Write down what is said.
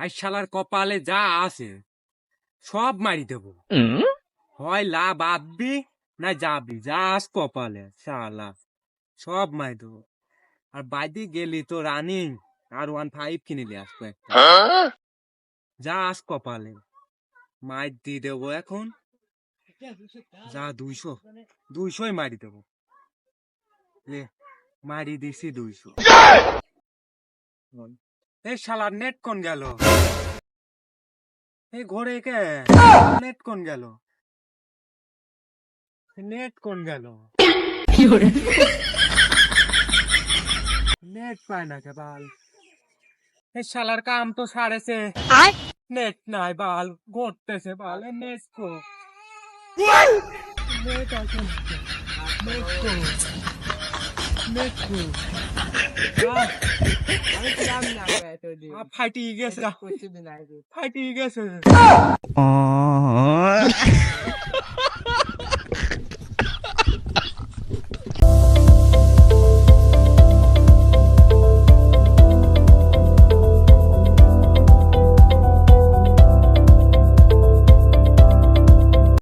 আর শালার কপালে যা আছে সব মারি দেবো। হয় লাভ আববি না যাবি, যা আস কপালে শালা সব মারি দেবো। আর বাইদি গেলি তো রানিং R15 কিনে আসবো একটা। যা আস কপালে মাইর দিয়ে দেবো এখন। যা 200 মারি দেবো। লে মারি দিছি 200। এই শালার নেট কোন গেল? এই ঘরে কে নেট কোন গেল? নেট কোন গেল? নেট পায় না কে বাল? এই শালার কাম তো সারেছে, নেট নাই বাল, ঘটতেছে বাল। নেট কো নেট আছে, নেট কো নেট কো ফাটি গেছে, ফাটি গেছে।